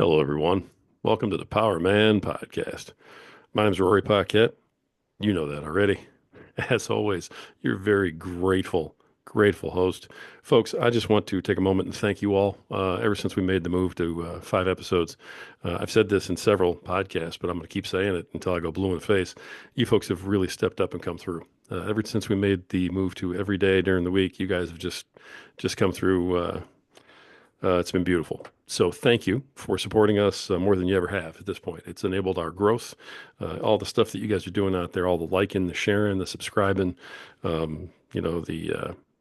Hello, everyone. Welcome to the Power Man Podcast. My name is Rory Paquette. You know that already. As always, you're very grateful host. Folks, I just want to take a moment and thank you all. Ever since we made the move to 5 episodes, I've said this in several podcasts, but I'm going to keep saying it until I go blue in the face. You folks have really stepped up and come through. Ever since we made the move to every day during the week, you guys have just come through. It's been beautiful. So thank you for supporting us more than you ever have at this point. It's enabled our growth. All the stuff that you guys are doing out there, all the liking, the sharing, the subscribing, the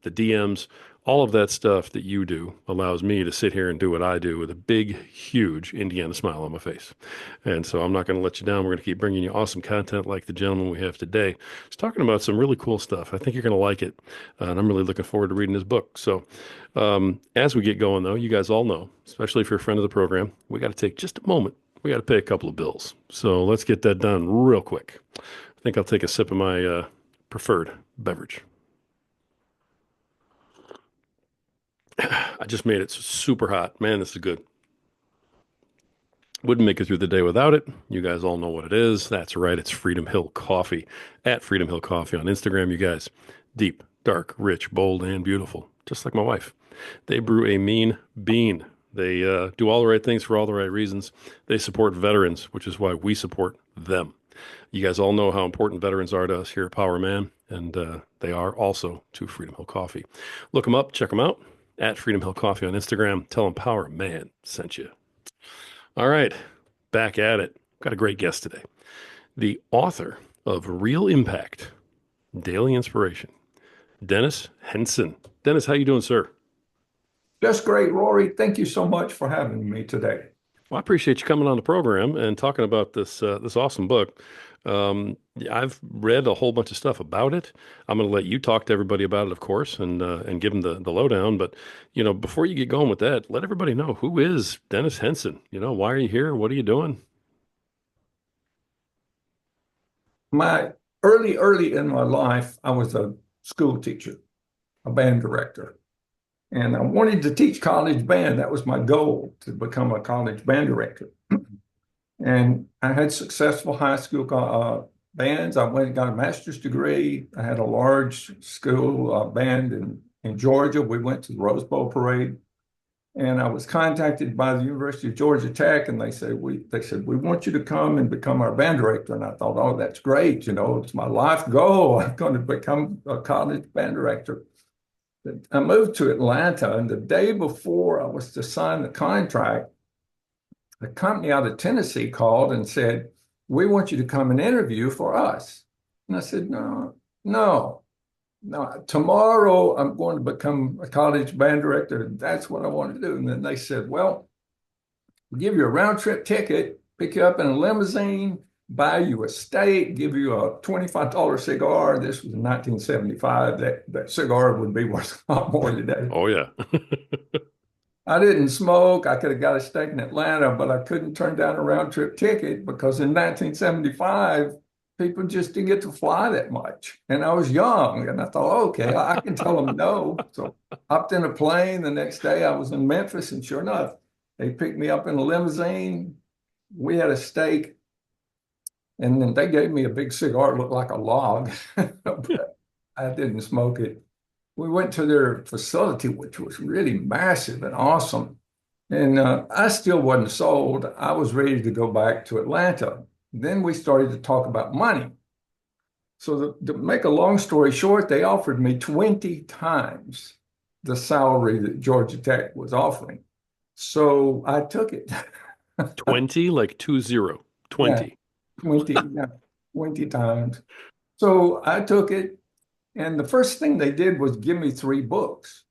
DMs, all of that stuff that you do allows me to sit here and do what I do with a big, huge Indiana smile on my face. And so I'm not going to let you down. We're going to keep bringing you awesome content like the gentleman we have today. He's talking about some really cool stuff. I think you're going to like it. And I'm really looking forward to reading his book. So as we get going, though, you guys all know, especially if you're a friend of the program, we got to take just a moment. We got to pay a couple of bills. So let's get that done real quick. I think I'll take a sip of my preferred beverage. I just made it super hot. Man, this is good. Wouldn't make it through the day without it. You guys all know what it is. That's right. It's Freedom Hill Coffee at Freedom Hill Coffee on Instagram, you guys. Deep, dark, rich, bold, and beautiful. Just like my wife. They brew a mean bean. They do all the right things for all the right reasons. They support veterans, which is why we support them. You guys all know how important veterans are to us here at Power Man, and they are also to Freedom Hill Coffee. Look them up, check them out at Freedom Hill Coffee on Instagram. Tell them Power Man sent you. All right, back at it. Got a great guest today. The author of Real Impact, Daily Inspiration, Dennis Henson. Dennis, how you doing, sir? Just great, Rory. Thank you so much for having me today. Well, I appreciate you coming on the program and talking about this awesome book. I've read a whole bunch of stuff about it. I'm going to let you talk to everybody about it, of course, and give them the lowdown. But before you get going with that, let everybody know, who is Dennis Henson. Why are you here? What are you doing? My early in my life, I was a school teacher, a band director, and I wanted to teach college band. That was my goal, to become a college band director. And I had successful high school bands. I went and got a master's degree. I had a large school band in Georgia. We went to the Rose Bowl parade. And I was contacted by the University of Georgia Tech, and they said we want you to come and become our band director. And I thought, oh, that's great. It's my life goal. I'm going to become a college band director. I moved to Atlanta, and the day before I was to sign the contract, a company out of Tennessee called and said, we want you to come and interview for us. And I said, no, no. No, tomorrow I'm going to become a college band director. That's what I want to do. And then they said, well, we'll give you a round trip ticket, pick you up in a limousine, buy you a steak, give you a $25 cigar. This was in 1975. That cigar would be worth a lot more today. Oh, yeah. I didn't smoke. I could have got a steak in Atlanta, but I couldn't turn down a round trip ticket because in 1975, people just didn't get to fly that much. And I was young, and I thought, okay, I can tell them no. So hopped in a plane. The next day I was in Memphis, and sure enough, they picked me up in a limousine. We had a steak, and then they gave me a big cigar. It looked like a log, but I didn't smoke it. We went to their facility, which was really massive and awesome. And I still wasn't sold. I was ready to go back to Atlanta. Then we started to talk about money. So to make a long story short, they offered me 20 times the salary that Georgia Tech was offering. So I took it. 20, like 20, Yeah, 20. 20, yeah, 20 times. So I took it. And the first thing they did was give me 3 books.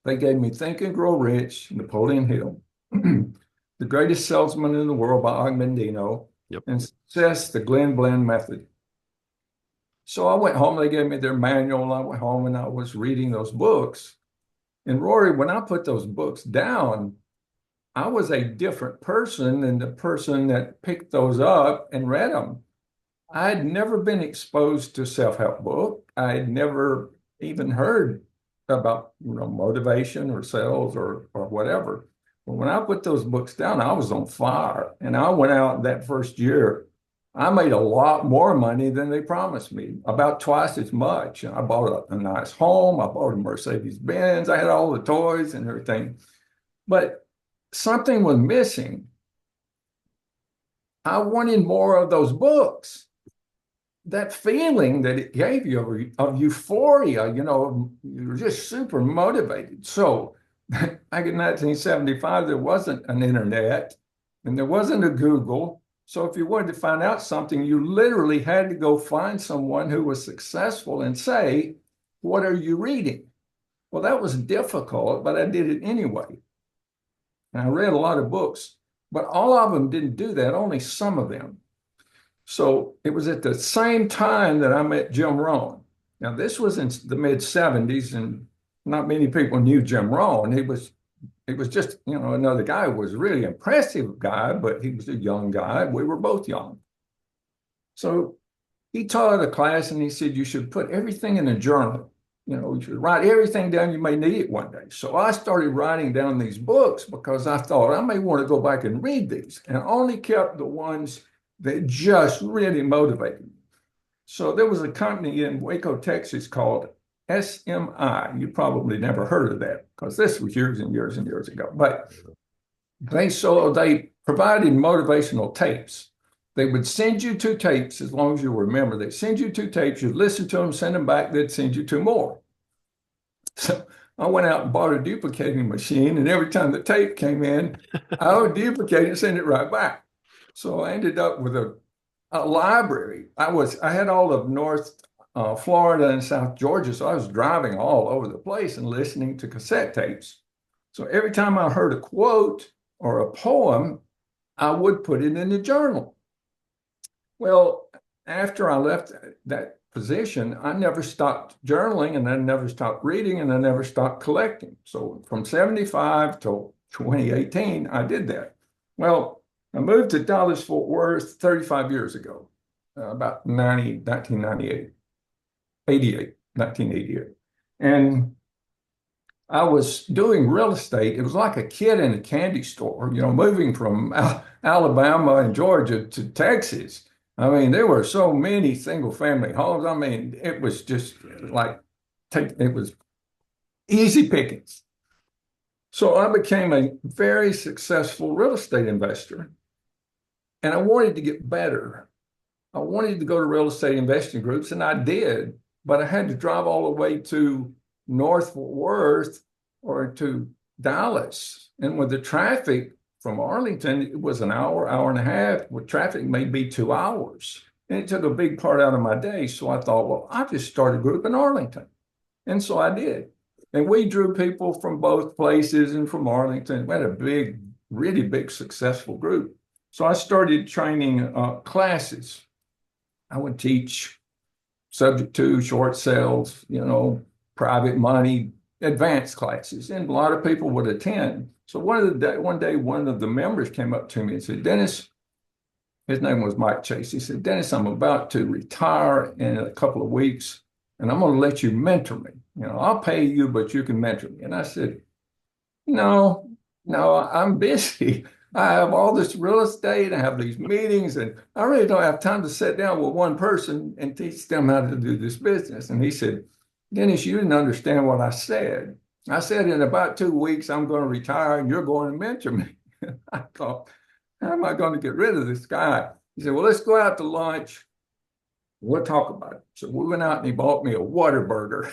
They gave me Think and Grow Rich, Napoleon Hill, The Greatest Salesman in the World by Og Mandino, Yep. and Success, the Glenn Blend Method. So I went home, they gave me their manual. I went home and I was reading those books. And Rory, when I put those books down, I was a different person than the person that picked those up and read them. I had never been exposed to self-help book. I had never even heard about motivation or sales or whatever. Well, when I put those books down, I was on fire. And I went out that first year. I made a lot more money than they promised me, about twice as much. I bought a nice home. I bought a Mercedes Benz. I had all the toys and everything. But something was missing. I wanted more of those books. That feeling that it gave you of euphoria, you're just super motivated. So back in 1975, there wasn't an internet and there wasn't a Google. So if you wanted to find out something, you literally had to go find someone who was successful and say, what are you reading? Well, that was difficult, but I did it anyway. And I read a lot of books, but all of them didn't do that, only some of them. So it was at the same time that I met Jim Rohn. Now, this was in the mid 70s, and not many people knew Jim Rohn. He was just, another guy who was a really impressive guy, but he was a young guy. We were both young. So he taught a class and he said, you should put everything in a journal. You should write everything down. You may need it one day. So I started writing down these books because I thought I may want to go back and read these, and I only kept the ones that just really motivated me. So there was a company in Waco, Texas called SMI. You probably never heard of that because this was years and years and years ago. But they provided motivational tapes. They would send you two tapes as long as you remember. They'd send you two tapes. You'd listen to them, send them back. They'd send you two more. So I went out and bought a duplicating machine, and every time the tape came in, I would duplicate it and send it right back. So I ended up with a library. I had all of North Florida and South Georgia, so I was driving all over the place and listening to cassette tapes. So every time I heard a quote or a poem, I would put it in the journal. Well, after I left that position, I never stopped journaling, and I never stopped reading, and I never stopped collecting. So from 75 till 2018, I did that. Well, I moved to Dallas, Fort Worth 35 years ago, about 1998, 1988. And I was doing real estate. It was like a kid in a candy store, moving from Alabama and Georgia to Texas. I mean, there were so many single family homes. I mean, it was just like, it was easy pickings. So I became a very successful real estate investor. And I wanted to get better. I wanted to go to real estate investing groups, and I did, but I had to drive all the way to North Fort Worth or to Dallas. And with the traffic from Arlington, it was an hour, hour and a half. With traffic, maybe 2 hours. And it took a big part out of my day. So I thought, well, I'll just start a group in Arlington. And so I did. And we drew people from both places and from Arlington. We had a big, really big, successful group. So I started training classes. I would teach subject to short sales, private money, advanced classes, and a lot of people would attend. So one day, one of the members came up to me and said, Dennis, his name was Mike Chase. He said, Dennis, I'm about to retire in a couple of weeks, and I'm going to let you mentor me. I'll pay you, but you can mentor me. And I said, no, I'm busy. I have all this real estate. I have these meetings, and I really don't have time to sit down with one person and teach them how to do this business. And he said, Dennis, you didn't understand what I said. I said, in about 2 weeks, I'm going to retire and you're going to mentor me. I thought, how am I going to get rid of this guy? He said, well, let's go out to lunch. We'll talk about it. So we went out and he bought me a Whataburger.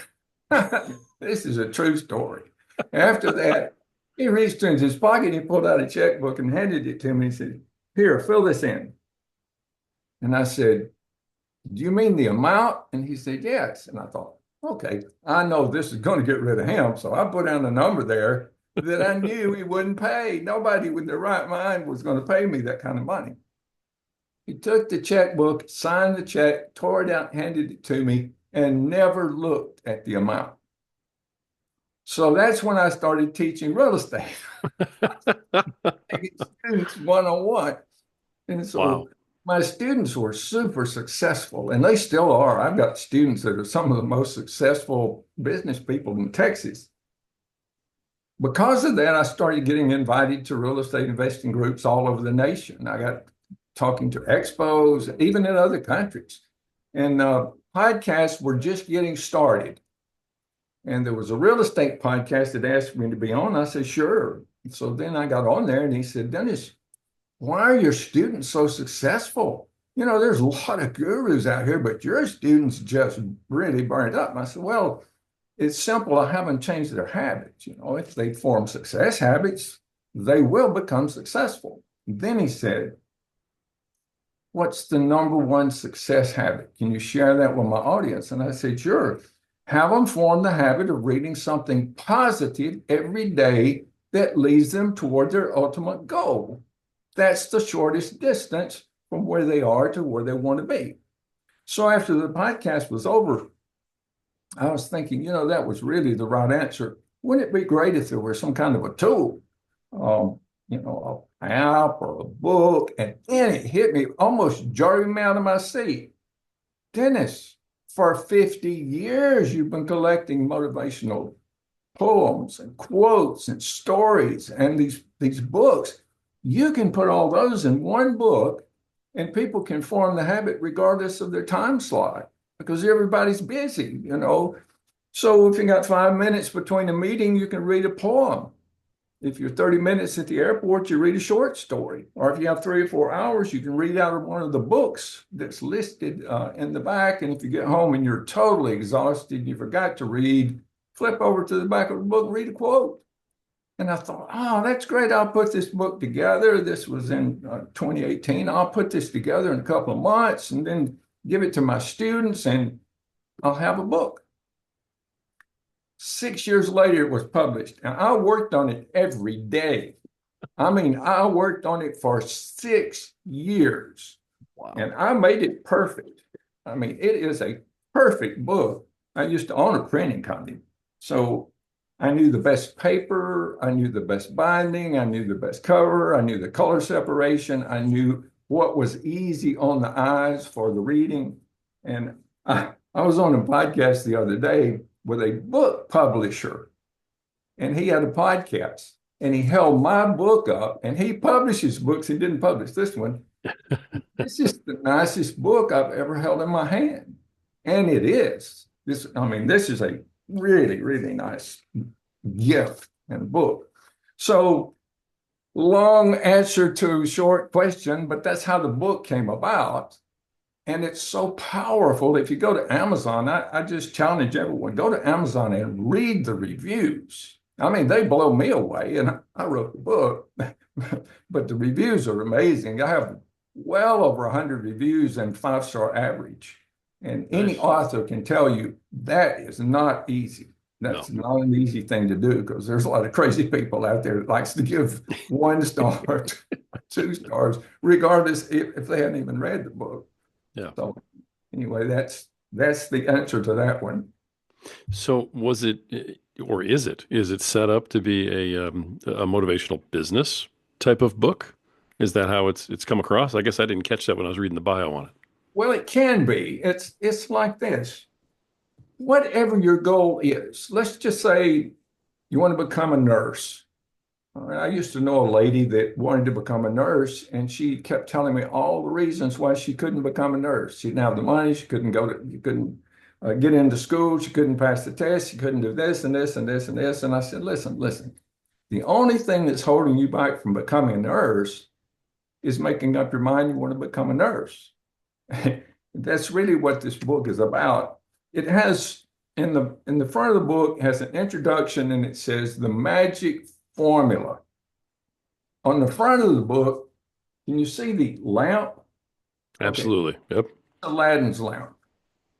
This is a true story. After that, he reached into his pocket, he pulled out a checkbook and handed it to me. He said, here, fill this in. And I said, do you mean the amount? And he said, yes. And I thought, okay, I know this is going to get rid of him. So I put down a number there that I knew he wouldn't pay. Nobody with their right mind was going to pay me that kind of money. He took the checkbook, signed the check, tore it out, handed it to me, and never looked at the amount. So that's when I started teaching real estate. Students one-on-one. And so Wow. my students were super successful, and they still are. I've got students that are some of the most successful business people in Texas. because of that, I started getting invited to real estate investing groups all over the nation. I got talking to expos, even in other countries. And podcasts were just getting started. And there was a real estate podcast that asked me to be on. I said, sure. So then I got on there and he said, Dennis, why are your students so successful? You know, there's a lot of gurus out here, but your students just really burned up. And I said, well, it's simple. I haven't changed their habits. You know, if they form success habits, they will become successful. Then he said, what's the number one success habit? Can you share that with my audience? And I said, sure. Have them form the habit of reading something positive every day that leads them toward their ultimate goal. That's the shortest distance from where they are to where they want to be. So after the podcast was over, I was thinking, you know, that was really the right answer. Wouldn't it be great if there were some kind of a tool, you know, an app or a book? And then it hit me, almost jarring me out of my seat. Dennis, for 50 years, you've been collecting motivational poems and quotes and stories and these books. You can put all those in one book and people can form the habit regardless of their time slot because everybody's busy, you know. So if you got 5 minutes between a meeting, you can read a poem. If you're 30 minutes at the airport, you read a short story. Or if you have 3 or 4 hours, you can read out of one of the books that's listed in the back. And if you get home and you're totally exhausted, you forgot to read, flip over to the back of the book, read a quote. And I thought, oh, that's great. I'll put this book together. This was in 2018. I'll put this together in a couple of months and then give it to my students and I'll have a book. 6 years later, it was published, and I worked on it every day. I mean, I worked on it for 6 years. Wow. And I made it perfect. I mean, it is a perfect book. I used to own a printing company. So I knew the best paper, I knew the best binding, I knew the best cover, I knew the color separation, I knew what was easy on the eyes for the reading. And I was on a podcast the other day with a book publisher, and he had a podcast, and he held my book up, and he publishes books. He didn't publish this one. It's just the nicest book I've ever held in my hand, and it is. I mean, this is a really, really nice gift and book. So, long answer to short question, but that's how the book came about. And it's so powerful. If you go to Amazon, I just challenge everyone, go to Amazon and read the reviews. I mean, they blow me away, and I wrote the book, but the reviews are amazing. I have well over 100 reviews and 5-star average. And any author can tell you that is not easy. That's not an easy thing to do because there's a lot of crazy people out there that likes to give 1 star, 2 stars, regardless if they hadn't even read the book. Yeah. So anyway, that's the answer to that one. So was it, or is it set up to be a motivational business type of book? Is that how it's come across? I guess I didn't catch that when I was reading the bio on it. Well, it can be. It's like this. Whatever your goal is, let's just say you want to become a nurse. I used to know a lady that wanted to become a nurse, and she kept telling me all the reasons why she couldn't become a nurse. She didn't have the money. She couldn't get into school. She couldn't pass the test. She couldn't do this and this and this and this. And I said, listen. The only thing that's holding you back from becoming a nurse is making up your mind you want to become a nurse. That's really what this book is about. It has in the front of the book has an introduction, and it says the magic formula. On the front of the book, can you see the lamp? Absolutely. Okay. Yep. Aladdin's lamp.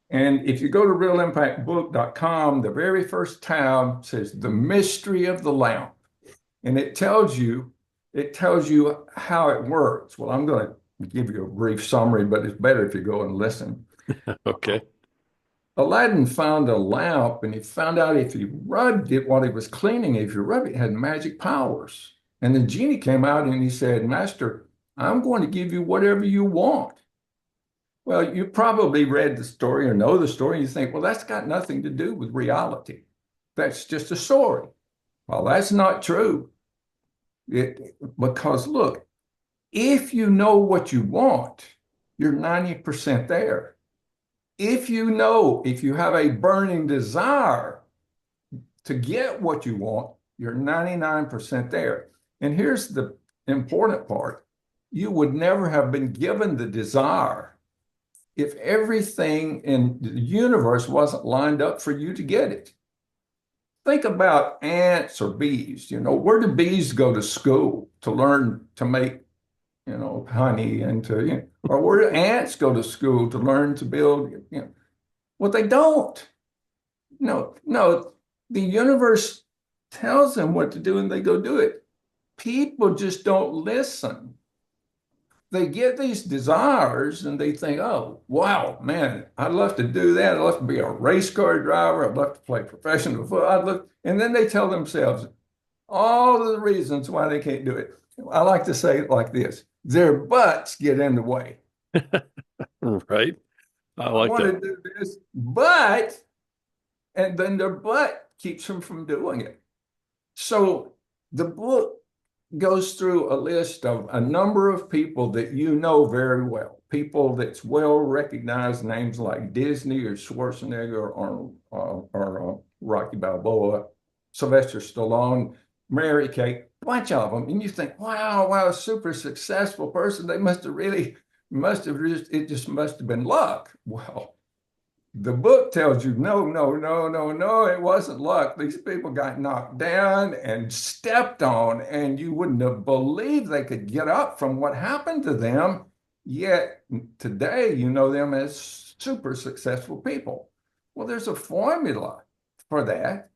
And if you go to realimpactbook.com, the very first tab says the mystery of the lamp. And it tells you how it works. Well, I'm going to give you a brief summary, but it's better if you go and listen. Okay. Aladdin found a lamp, and he found out if he rubbed it while he was cleaning, if you rub it, it had magic powers. And the genie came out and he said, Master, I'm going to give you whatever you want. Well, you probably read the story or know the story. And you think, well, that's got nothing to do with reality. That's just a story. Well, that's not true. Because look, if you know what you want, you're 90% there. If you have a burning desire to get what you want, you're 99% there. And here's the important part. You would never have been given the desire if everything in the universe wasn't lined up for you to get it. Think about ants or bees. Where do bees go to school to learn to make, honey and or where do ants go to school to learn to build. Well, they don't. No, no, the universe tells them what to do and they go do it. People just don't listen. They get these desires and they think, oh, wow, man, I'd love to do that. I'd love to be a race car driver. I'd love to play professional football. And then they tell themselves all of the reasons why they can't do it. I like to say it like this: their butts get in the way. Right. I I like want that. to do this, but, and then their butt keeps them from doing it. So the book goes through a list of a number of people that you know very well, people that's well recognized, names like Disney or Schwarzenegger or Rocky Balboa, Sylvester Stallone, Mary Kay, a bunch of them. And you think, wow, a super successful person. They it just must have been luck. Well, the book tells you, no, no, no, no, no, it wasn't luck. These people got knocked down and stepped on, and you wouldn't have believed they could get up from what happened to them. Yet today, you know them as super successful people. Well, there's a formula for that.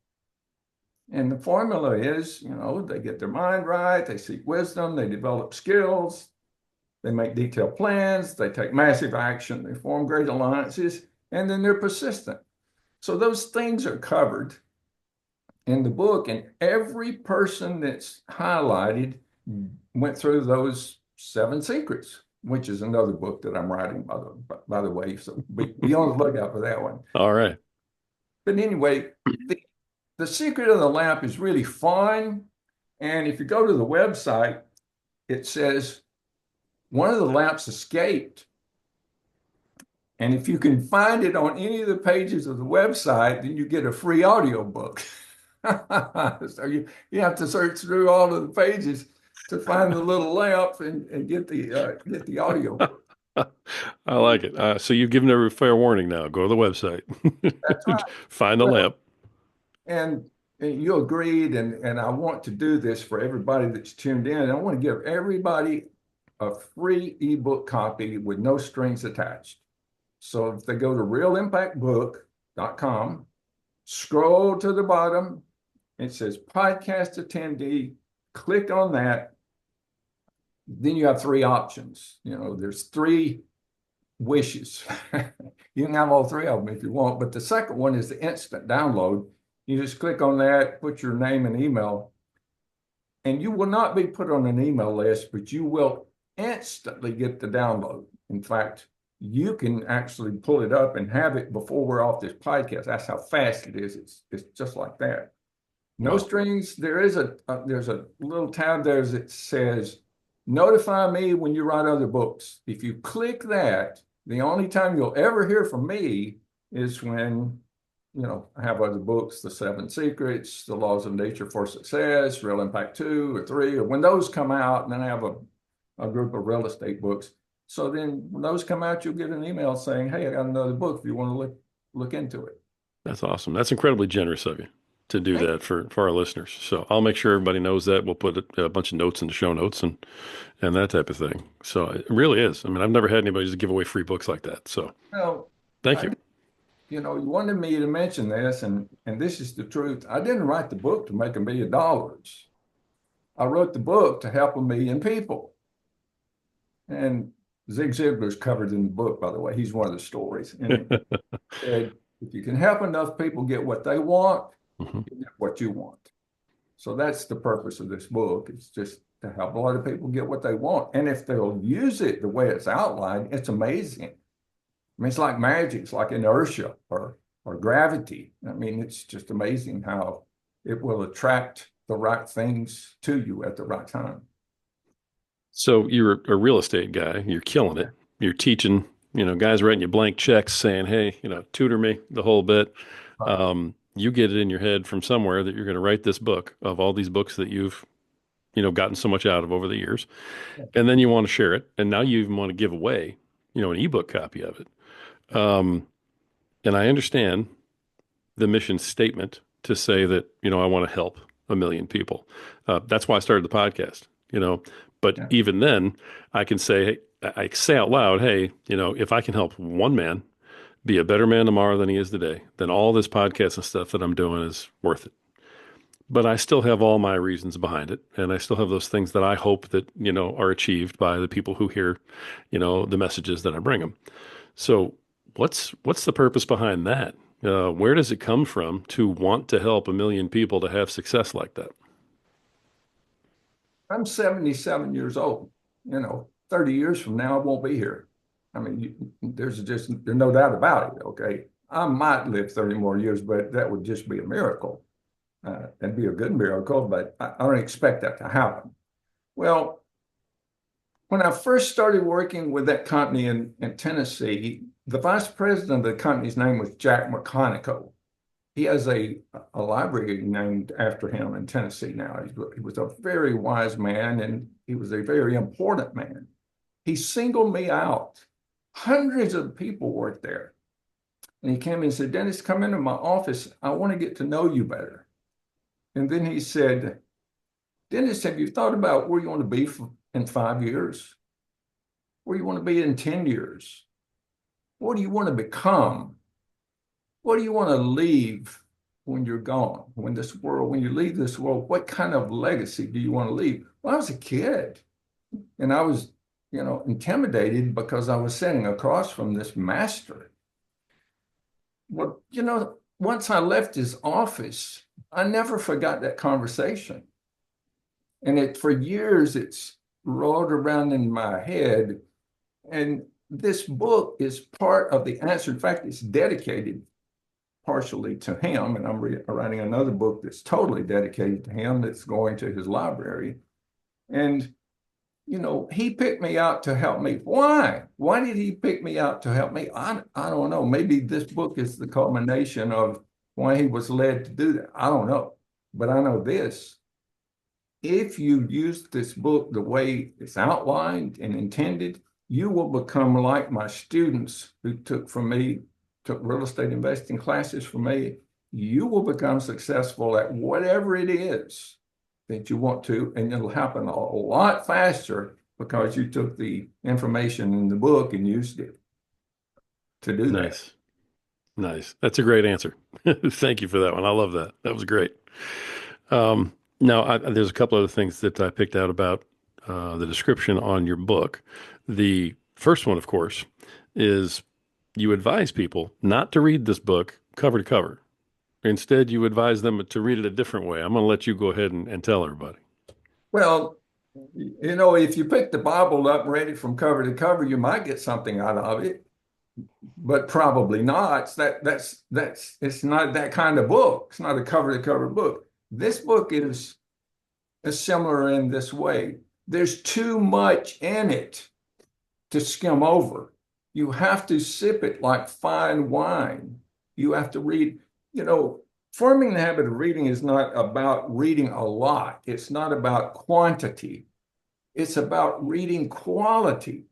And the formula is, they get their mind right, they seek wisdom, they develop skills, they make detailed plans, they take massive action, they form great alliances, and then they're persistent. So those things are covered in the book, and every person that's highlighted went through those 7 secrets, which is another book that I'm writing, by the way. So be on the lookout for that one. All right. But anyway, the secret of the lamp is really fun. And if you go to the website, it says one of the lamps escaped. And if you can find it on any of the pages of the website, then you get a free audio book. So you have to search through all of the pages to find the little lamp and get the audio book. I like it. So you've given every fair warning now. Go to the website. That's right. Find the Well, lamp. and you agreed, and I want to do this for everybody that's tuned in. I want to give everybody a free ebook copy with no strings attached. So if they go to realimpactbook.com, scroll to the bottom, it says podcast attendee, click on that. Then you have 3 options. There's 3 wishes. You can have all 3 of them if you want, but the second one is the instant download. You just click on that, put your name and email, and you will not be put on an email list, but you will instantly get the download. In fact, you can actually pull it up and have it before we're off this podcast. That's how fast it is. It's just like that. No Wow. strings. There's a little tab there that says, notify me when you write other books. If you click that, the only time you'll ever hear from me is when, I have other books, The 7 Secrets, The Laws of Nature for Success, Real Impact 2 or 3, or when those come out, and then I have a group of real estate books. So then when those come out, you'll get an email saying, hey, I got another book if you want to look into it. That's awesome. That's incredibly generous of you to do Thank that for our listeners. So I'll make sure everybody knows that. We'll put a bunch of notes in the show notes and that type of thing. So it really is. I mean, I've never had anybody just give away free books like that. So you. Well, thank I, you. you wanted me to mention this, and this is the truth. I didn't write the book to make $1 million. I wrote the book to help 1 million people. And Zig Ziglar's covered in the book, by the way. He's one of the stories. And said, if you can help enough people get what they want, Mhm. you get what you want. So that's the purpose of this book. It's just to help a lot of people get what they want. And if they'll use it the way it's outlined, it's amazing. I mean, it's like magic. It's like inertia or gravity. I mean, it's just amazing how it will attract the right things to you at the right time. So you're a real estate guy. You're killing it. You're teaching, guys writing you blank checks saying, hey, tutor me the whole bit. Right. You get it in your head from somewhere that you're going to write this book of all these books that you've, gotten so much out of over the years. And then you want to share it. And now you even want to give away, an ebook copy of it. Um, and I understand the mission statement to say that, I want to help a million people. That's why I started the podcast. But Yeah. even then, I can say, I say out loud, hey, if I can help one man be a better man tomorrow than he is today, then all this podcast and stuff that I'm doing is worth it. But I still have all my reasons behind it. And I still have those things that I hope that, are achieved by the people who hear, the messages that I bring them. So what's the purpose behind that? Where does it come from to want to help a million people to have success like that? I'm 77 years old. 30 years from now, I won't be here. I mean, there's no doubt about it. Okay. I might live 30 more years, but that would just be a miracle. And be a good miracle, but I don't expect that to happen. Well, when I first started working with that company in Tennessee, the vice president of the company's name was Jack McConico. He has a library named after him in Tennessee now. He was a very wise man, and he was a very important man. He singled me out. Hundreds of people worked there. And he came and said, Dennis, come into my office. I want to get to know you better. And then he said, Dennis, have you thought about where you want to be in 5 years? Where you want to be in 10 years? What do you want to become? What do you want to leave when you're gone? When you leave this world, what kind of legacy do you want to leave? Well, I was a kid and I was, intimidated because I was sitting across from this master. Well, once I left his office, I never forgot that conversation. And for years, it's rolled around in my head. And this book is part of the answer. In fact, it's dedicated partially to him. And I'm writing another book that's totally dedicated to him that's going to his library. And, he picked me out to help me. Why? Why did he pick me out to help me? I don't know. Maybe this book is the culmination of why he was led to do that. I don't know. But I know this. If you use this book the way it's outlined and intended, you will become like my students who took real estate investing classes from me. You will become successful at whatever it is that you want to, and it'll happen a lot faster because you took the information in the book and used it to do that. Nice. Nice. That's a great answer. Thank you for that one. I love that. That was great. Now, there's a couple other things that I picked out about the description on your book. The first one, of course, is you advise people not to read this book cover to cover. Instead, you advise them to read it a different way. I'm going to let you go ahead and tell everybody. Well, if you pick the Bible up and read it from cover to cover, you might get something out of it, but probably not. It's not that kind of book. It's not a cover to cover book. This book is similar in this way. There's too much in it to skim over. You have to sip it like fine wine. You have to read, forming the habit of reading is not about reading a lot. It's not about quantity. It's about reading quality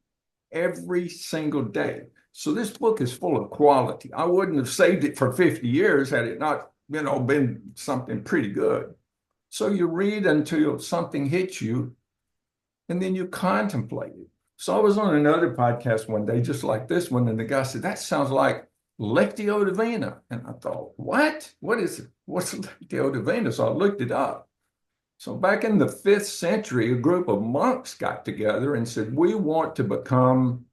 every single day. So this book is full of quality. I wouldn't have saved it for 50 years had it not, been something pretty good. So you read until something hits you, and then you contemplate it. So I was on another podcast one day, just like this one, and the guy said, that sounds like Lectio Divina. And I thought, what? What is it? What's Lectio Divina? So I looked it up. So back in the 5th century, a group of monks got together and said, we want to become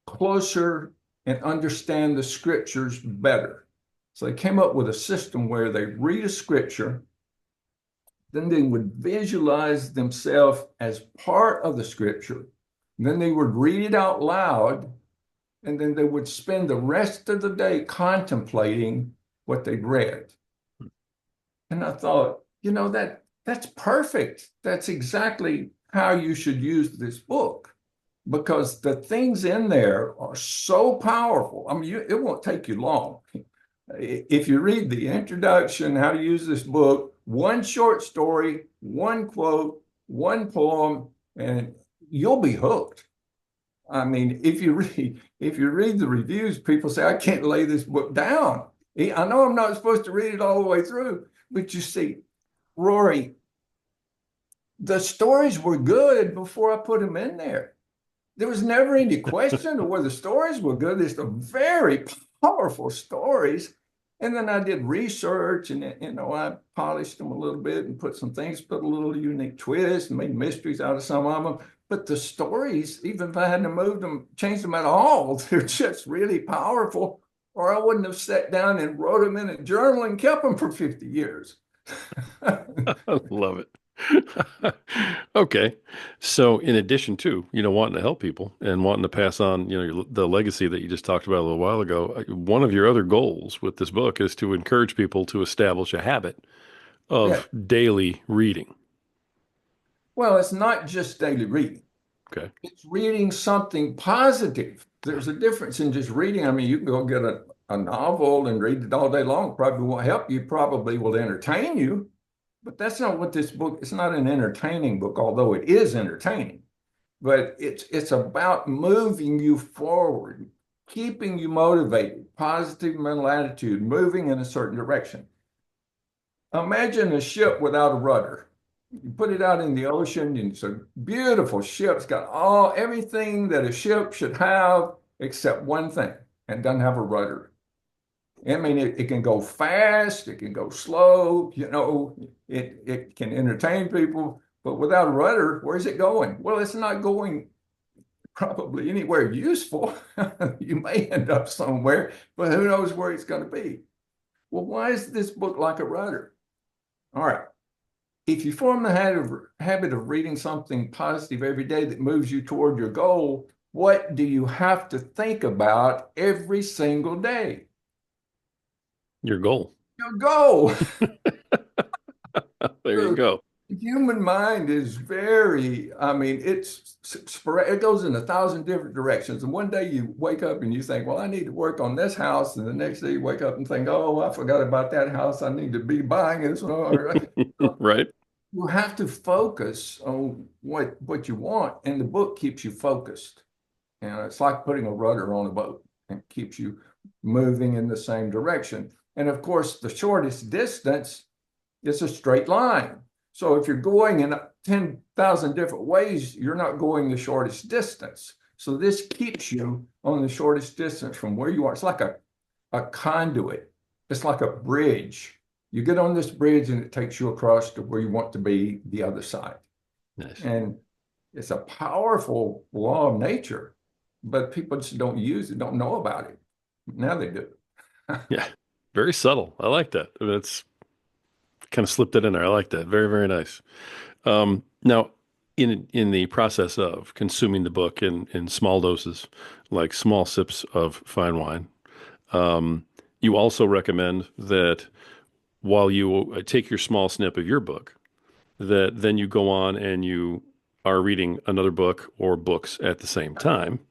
closer and understand the scriptures better. So they came up with a system where they read a scripture, then they would visualize themselves as part of the scripture. Then they would read it out loud, and then they would spend the rest of the day contemplating what they'd read. And I thought, That's perfect. That's exactly how you should use this book because the things in there are so powerful. I mean, it won't take you long. If you read the introduction, how to use this book, one short story, one quote, one poem, and you'll be hooked. I mean, if you read the reviews, people say, I can't lay this book down. I know I'm not supposed to read it all the way through, but you see, Rory, the stories were good before I put them in there. There was never any question of whether the stories were good. It's the very powerful stories. And then I did research and, I polished them a little bit and put some things, put a little unique twist and made mysteries out of some of them. But the stories, even if I hadn't moved them, changed them at all, they're just really powerful. Or I wouldn't have sat down and wrote them in a journal and kept them for 50 years. I love it. Okay. So in addition to, wanting to help people and wanting to pass on, the legacy that you just talked about a little while ago, one of your other goals with this book is to encourage people to establish a habit Yeah. of daily reading. Well, it's not just daily reading. Okay. It's reading something positive. There's a difference in just reading. I mean, you can go get a novel and read it all day long. Probably won't help you, probably will entertain you. But that's not what this book, it's not an entertaining book, although it is entertaining. But it's about moving you forward, keeping you motivated, positive mental attitude, moving in a certain direction. Imagine a ship without a rudder. You put it out in the ocean, and it's a beautiful ship. It's got everything that a ship should have, except one thing, and doesn't have a rudder. I mean, it can go fast, it can go slow, it can entertain people, but without a rudder, where's it going? Well, it's not going probably anywhere useful. You may end up somewhere, but who knows where it's going to be. Well, why is this book like a rudder? All right. If you form the habit of reading something positive every day that moves you toward your goal, what do you have to think about every single day? Your goal. Your goal. There you go. The human mind is very, I mean, it goes in 1,000 different directions. And one day you wake up and you think, well, I need to work on this house. And the next day you wake up and think, oh, I forgot about that house. I need to be buying this one. Right. You have to focus on what you want, and the book keeps you focused. It's like putting a rudder on a boat and keeps you moving in the same direction. And of course, the shortest distance is a straight line. So if you're going in 10,000 different ways, you're not going the shortest distance. So this keeps you on the shortest distance from where you are. It's like a conduit. It's like a bridge. You get on this bridge and it takes you across to where you want to be the other side. Nice. And it's a powerful law of nature, but people just don't use it, don't know about it. Now they do. Yeah. Very subtle. I like that. That's kind of slipped it in there. I like that. Very, very nice. Now, in the process of consuming the book in small doses, like small sips of fine wine, you also recommend that while you take your small snip of your book, that then you go on and you are reading another book or books at the same time.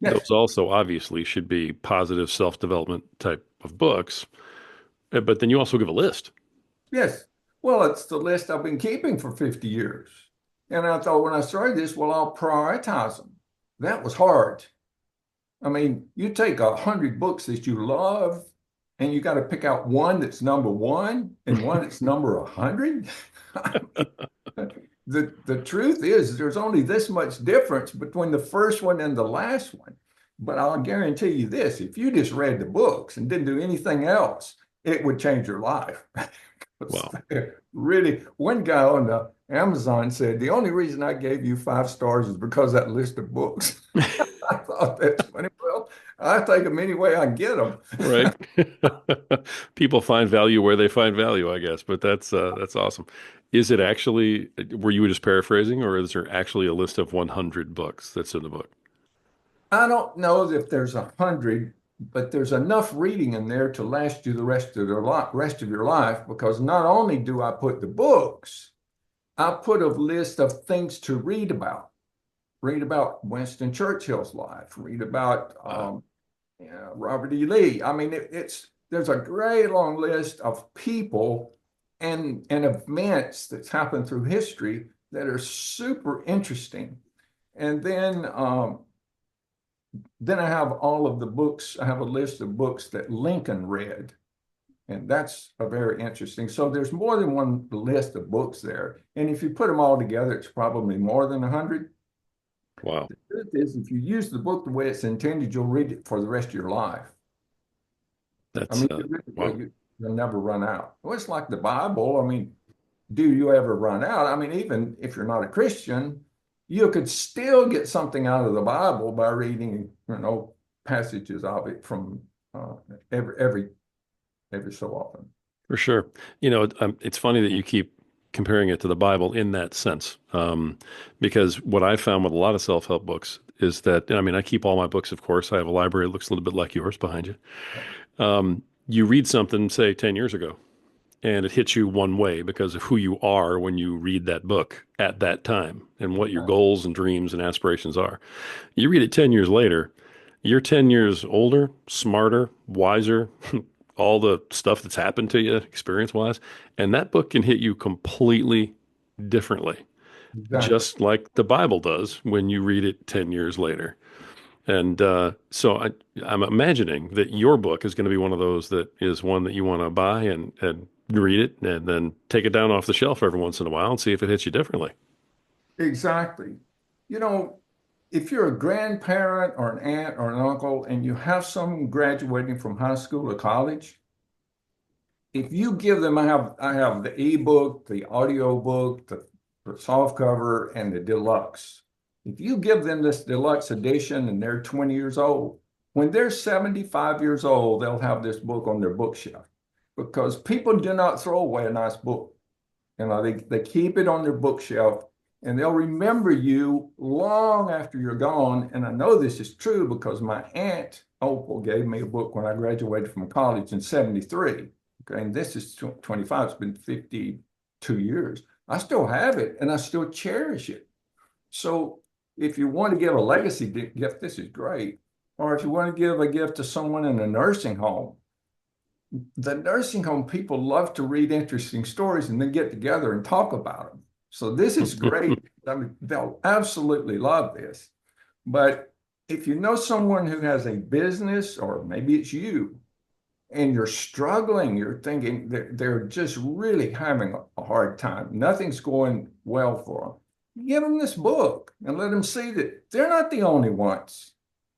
Yes, Those also obviously should be positive self-development type of books. But then you also give a list. yes. Well, it's the list I've been keeping for 50 years. And I thought when I started this, well, I'll prioritize them. That was hard. I mean, you take 100 books that you love, and you got to pick out one that's number one and one that's number 100. The truth is, there's only this much difference between the first one and the last one. But I'll guarantee you this, if you just read the books and didn't do anything else, it would change your life. Wow. Really, one guy on the Amazon said, the only reason I gave you 5 stars is because of that list of books. I thought that's funny. Well, I take them any way I can get them. Right. People find value where they find value, I guess, but that's awesome. Is it actually, were you just paraphrasing, or is there actually a list of 100 books that's in the book? I don't know if there's 100, but there's enough reading in there to last you the rest of your life, because not only do I put the books, I put a list of things to read about. Read about Winston Churchill's life. Read about Uh, Robert E. Lee. I mean, it's there's a great long list of people and events that's happened through history that are super interesting. And then I have all of the books. I have a list of books that Lincoln read, and that's a very interesting. So there's more than one list of books there. And if you put them all together, it's probably more than 100. wow. The truth is, if you use the book the way it's intended, you'll read it for the rest of your life. I That's mean, you really will. wow. You'll never run out. Well, it's like the Bible. I mean, do you ever run out? I mean, even if you're not a Christian, you could still get something out of the Bible by reading, passages of it from uh, every every every so often. For sure. It's funny that you keep comparing it to the Bible in that sense. Because what I found with a lot of self-help books is that, I mean, I keep all my books, of course. I have a library that looks a little bit like yours behind you. You read something, say, 10 years ago, and it hits you one way because of who you are when you read that book at that time and what your goals and dreams and aspirations are. You read it 10 years later, you're 10 years older, smarter, wiser, all the stuff that's happened to you experience wise. And that book can hit you completely differently, Exactly. just like the Bible does when you read it 10 years later. And I'm imagining that your book is going to be one of those that is one that you want to buy and read it and then take it down off the shelf every once in a while and see if it hits you differently. Exactly. You know, if you're a grandparent or an aunt or an uncle and you have someone graduating from high school or college, if you give them, I have the ebook, the audio book, the soft cover, and the deluxe. If you give them this deluxe edition and they're 20 years old, when they're 75 years old, they'll have this book on their bookshelf because people do not throw away a nice book. They keep it on their bookshelf and they'll remember you long after you're gone. And I know this is true because my aunt Opal gave me a book when I graduated from college in 73. Okay, and this is 25, it's been 52 years. I still have it and I still cherish it. So if you want to give a legacy gift, this is great. Or if you want to give a gift to someone in a nursing home, the nursing home people love to read interesting stories and then get together and talk about them. So this is great. I mean, they'll absolutely love this. But if you know someone who has a business, or maybe it's you, and you're struggling, you're thinking they're just really having a hard time, nothing's going well for them, give them this book and let them see that they're not the only ones.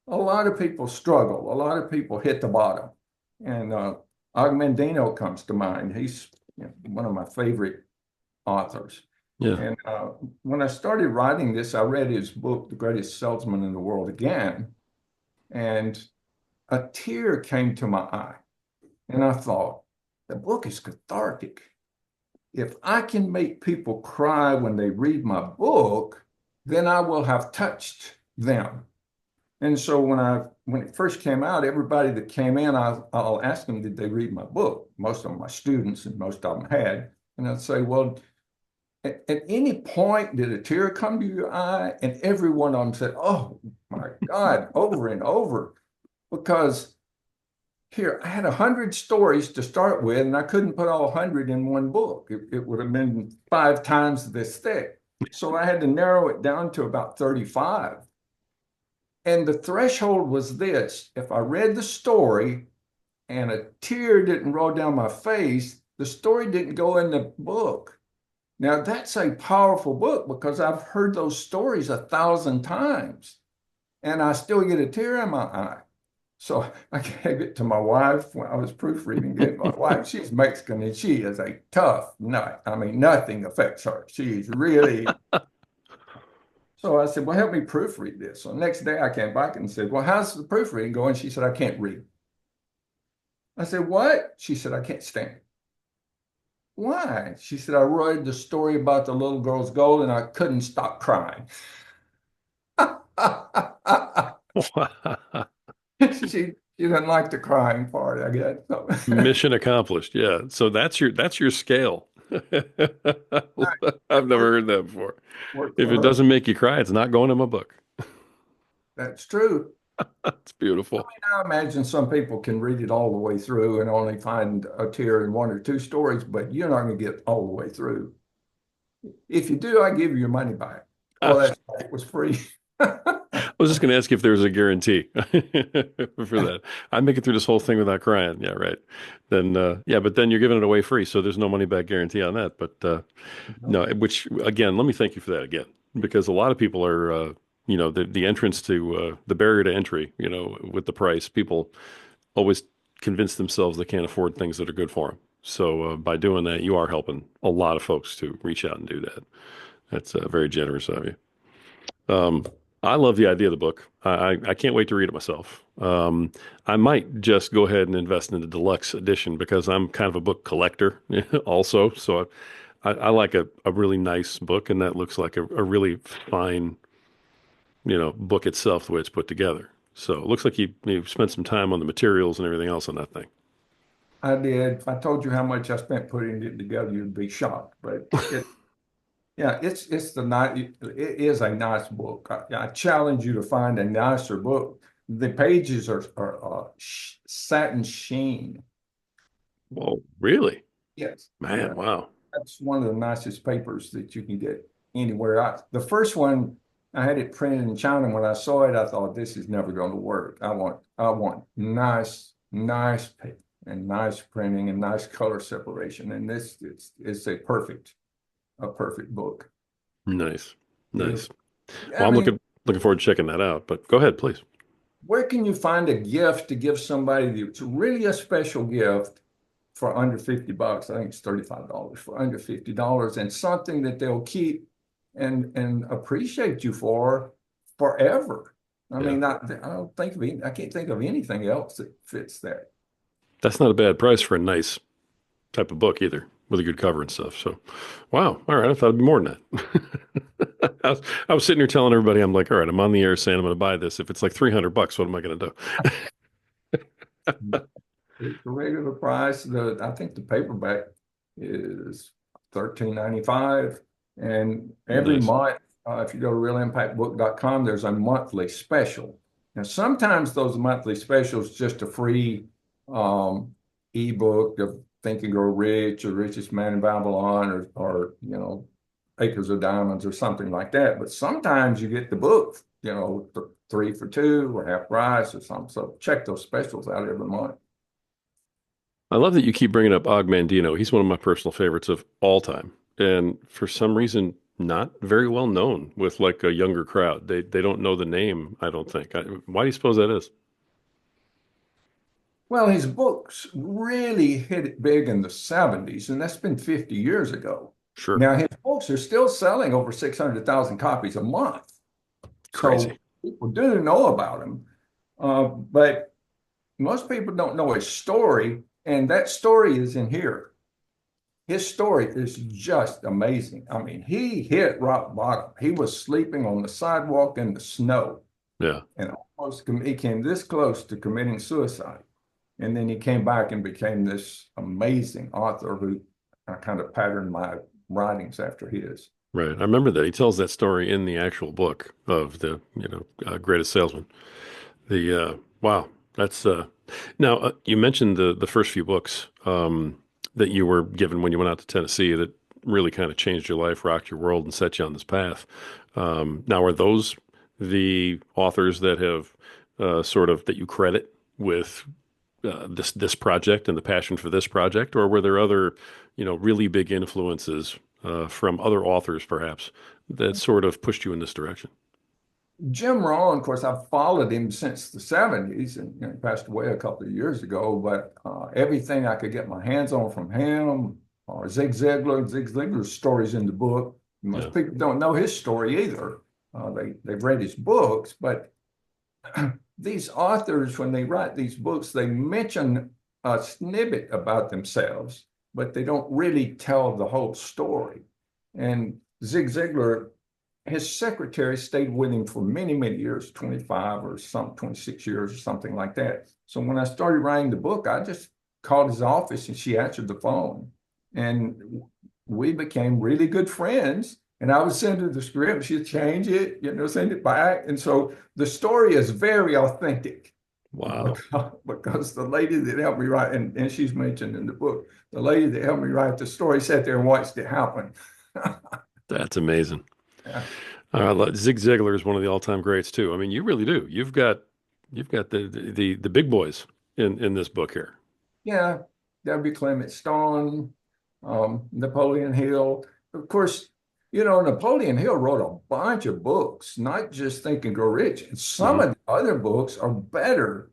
A lot of people struggle. A lot of people hit the bottom. And Og Mandino comes to mind. He's one of my favorite authors. Yeah. And when I started writing this, I read his book, The Greatest Salesman in the World again, and a tear came to my eye. And I thought, the book is cathartic. If I can make people cry when they read my book, then I will have touched them. And so when it first came out, everybody that came in, I'll ask them, did they read my book? Most of them, my students, and most of them had. And I'd say, well, at any point did a tear come to your eye? And every one of them said, oh my God, over and over. Because here, I had 100 stories to start with, and I couldn't put all 100 in one book. It would have been 5 times this thick. So I had to narrow it down to about 35. And the threshold was this: if I read the story and a tear didn't roll down my face, the story didn't go in the book. Now, that's a powerful book because I've heard those stories 1,000 times and I still get a tear in my eye. So I gave it to my wife when I was proofreading it. My wife, she's Mexican and she is a tough nut. I mean, nothing affects her. She's really. So I said, well, help me proofread this. So the next day I came back and said, well, how's the proofreading going? She said, I can't read. I said, what? She said, I can't stand it. Why? She said, I read the story about the little girl's goal and I couldn't stop crying. She doesn't like the crying part, I guess. So, Mission accomplished. Yeah. So that's your scale. I've It never heard that before. worked If for it her. doesn't make you cry, it's not going in my book. That's true. That's beautiful. I imagine some people can read it all the way through and only find a tear in one or two stories, but you're not going to get all the way through. If you do, I give you your money back. I Oh, that's right. It was free. was just going to ask if there was a guarantee for that. I make it through this whole thing without crying. Yeah, right. Then, yeah, but then you're giving it away free, so there's no money back guarantee on that. But no, which again, let me thank you for that again, because a lot of people are, the entrance to the barrier to entry, with the price, people always convince themselves they can't afford things that are good for them. So by doing that, you are helping a lot of folks to reach out and do that. That's very generous of you. Um, I love the idea of the book. I can't wait to read it myself. I might just go ahead and invest in the deluxe edition because I'm kind of a book collector also. So I like a really nice book, and that looks like a really fine, book itself, the way it's put together. So it looks like you spent some time on the materials and everything else on that thing. I did. If I told you how much I spent putting it together, you'd be shocked. But yeah, it's the nice. It is a nice book. I challenge you to find a nicer book. The pages are satin sheen. Whoa, really? Yes, Man, yeah. wow. That's one of the nicest papers that you can get anywhere. The first one, I had it printed in China. When I saw it, I thought this is never going to work. I want nice paper and nice printing and nice color separation. And this it's a perfect book. Nice. Beautiful. Nice. I Well, I'm mean, looking forward to checking that out, but go ahead, please. where can you find a gift to give somebody that's really a special gift for under $50? I think it's $35 for under $50 and something that they'll keep and appreciate you for forever. I Yeah. mean, I can't think of anything else that fits that. That's not a bad price for a nice type of book either, with a good cover and stuff. So, wow. All right. I thought it'd be more than that. I was sitting here telling everybody, I'm like, all right, I'm on the air saying I'm going to buy this. If it's like $300, what am I going to do? It's the regular price. I think the paperback is 13.95, and every Nice. month, if you go to realimpactbook.com, there's a monthly special. Now, sometimes those monthly specials just a free um, ebook of Think and Grow Rich or Richest Man in Babylon or Acres of Diamonds or something like that. But sometimes you get the book, three for two or half price or something. So check those specials out every month. I love that you keep bringing up Og Mandino. He's one of my personal favorites of all time. And for some reason, not very well known with like a younger crowd. They don't know the name, I don't think. Why do you suppose that is? Well, his books really hit it big in the 70s, and that's been 50 years ago. Sure. Now, his books are still selling over 600,000 copies a month. Crazy. So people do know about him. But most people don't know his story, and that story is in here. His story is just amazing. I mean, he hit rock bottom. He was sleeping on the sidewalk in the snow Yeah. and he came this close to committing suicide. And then he came back and became this amazing author who I kind of patterned my writings after his. Right. I remember that. He tells that story in the actual book of the, greatest salesman. Wow, that's now you mentioned the first few books that you were given when you went out to Tennessee that really kind of changed your life, rocked your world, and set you on this path. Now, are those the authors that have sort of that you credit with this project and the passion for this project, or were there other, really big influences from other authors, perhaps, that sort of pushed you in this direction? Jim Rohn, of course, I've followed him since the 70s and he passed away a couple of years ago, but everything I could get my hands on from him or Zig Ziglar's stories in the book. Yeah. Most people don't know his story either. They've read his books, but these authors, when they write these books, they mention a snippet about themselves, but they don't really tell the whole story. And Zig Ziglar, his secretary stayed with him for many, many years, 25 or some 26 years or something like that. So when I started writing the book, I just called his office and she answered the phone. And we became really good friends. And I would send her the script, she'd change it, send it back. And so the story is very authentic Wow. because the lady that helped me write, and she's mentioned in the book, the lady that helped me write the story sat there and watched it happen. That's amazing. Yeah. Zig Ziglar is one of the all-time greats too. I mean, you really do. You've got the big boys in this book here. Yeah, W. Clement Stone, Napoleon Hill. Of course, Napoleon Hill wrote a bunch of books, not just Think and Grow Rich. And some Hmm. of the other books are better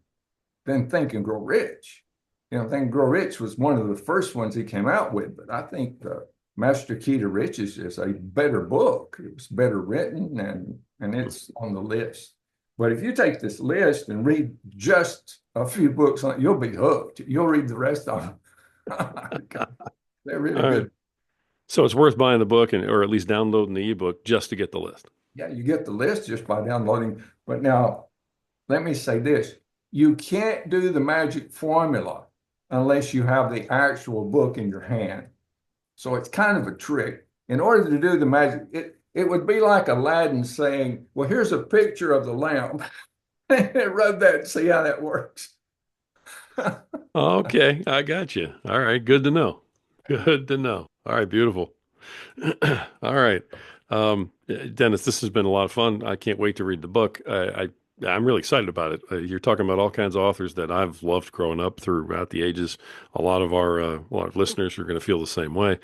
than Think and Grow Rich. Think and Grow Rich was one of the first ones he came out with, but I think the Master Key to Riches is a better book. It was better written and it's on the list. But if you take this list and read just a few books, you'll be hooked. You'll read the rest of them. They're really All right. good. So it's worth buying the book or at least downloading the ebook just to get the list. Yeah, you get the list just by downloading. But now, let me say this. You can't do the magic formula unless you have the actual book in your hand. So it's kind of a trick. In order to do the magic, it would be like Aladdin saying, well, here's a picture of the lamp. Rub that and see how that works. Okay, I got you. All right, good to know. Good to know. All right, beautiful. All right. Dennis, this has been a lot of fun. I can't wait to read the book. I'm really excited about it. You're talking about all kinds of authors that I've loved growing up throughout the ages. A lot of listeners are going to feel the same way.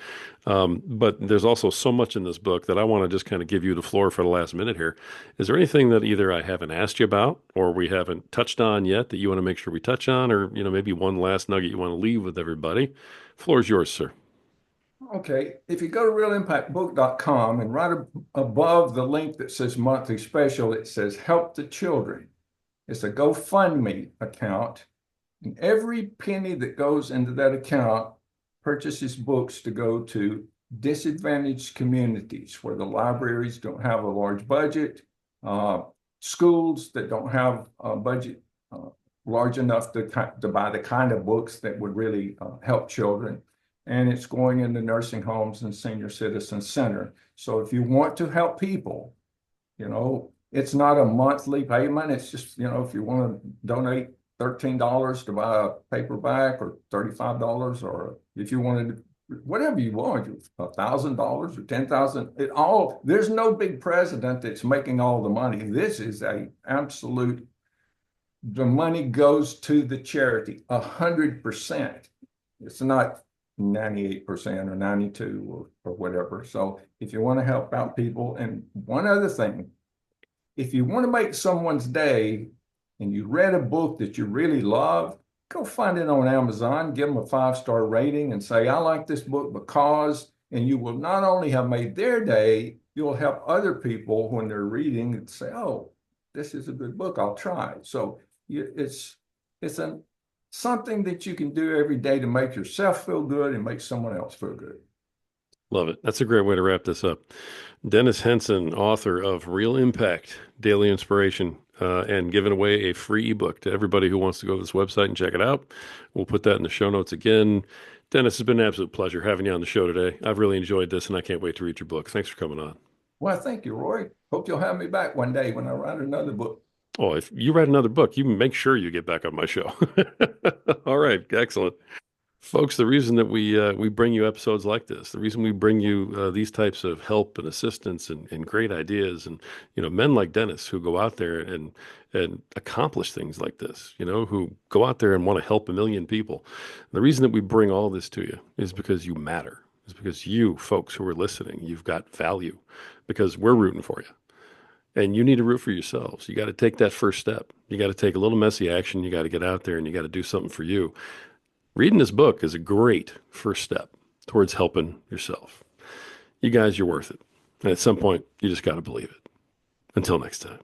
But there's also so much in this book that I want to just kind of give you the floor for the last minute here. Is there anything that either I haven't asked you about or we haven't touched on yet that you want to make sure we touch on, or maybe one last nugget you want to leave with everybody? Floor is yours, sir. Okay, if you go to realimpactbook.com and right above the link that says monthly special, it says help the children. It's a GoFundMe account. And every penny that goes into that account purchases books to go to disadvantaged communities where the libraries don't have a large budget, uh, schools that don't have a budget large enough to buy the kind of books that would really help children. And it's going into nursing homes and senior citizen center. So if you want to help people, it's not a monthly payment. It's just, if you want to donate $13 to buy a paperback or $35, or if you wanted to, whatever you want, $1,000 or 10,000, there's no big president that's making all the money. This is a absolute, the money goes to the charity 100%. It's not 98% or 92 or whatever. So if you want to help out people, and one other thing, if you want to make someone's day and you read a book that you really love, go find it on Amazon, give them a 5-star rating and say, I like this book because, and you will not only have made their day, you'll help other people when they're reading and say, oh, this is a good book, I'll try it. So it's something that you can do every day to make yourself feel good and make someone else feel good. Love it. That's a great way to wrap this up. Dennis Henson, author of Real Impact, Daily Inspiration, and giving away a free ebook to everybody who wants to go to this website and check it out. We'll put that in the show notes again. Dennis, it's been an absolute pleasure having you on the show today. I've really enjoyed this, and I can't wait to read your book. Thanks for coming on. Well, thank you, Roy. Hope you'll have me back one day when I write another book. Oh, if you write another book, you make sure you get back on my show. All right, excellent. Folks, the reason that we bring you episodes like this, the reason we bring you these types of help and assistance and great ideas, and men like Dennis who go out there and accomplish things like this, who go out there and want to help a million people. The reason that we bring all this to you is because you matter. It's because you folks who are listening, you've got value, because we're rooting for you. And you need to root for yourselves. You got to take that first step. You got to take a little messy action. You got to get out there and you got to do something for you. Reading this book is a great first step towards helping yourself. You guys, you're worth it. And at some point, you just got to believe it. Until next time.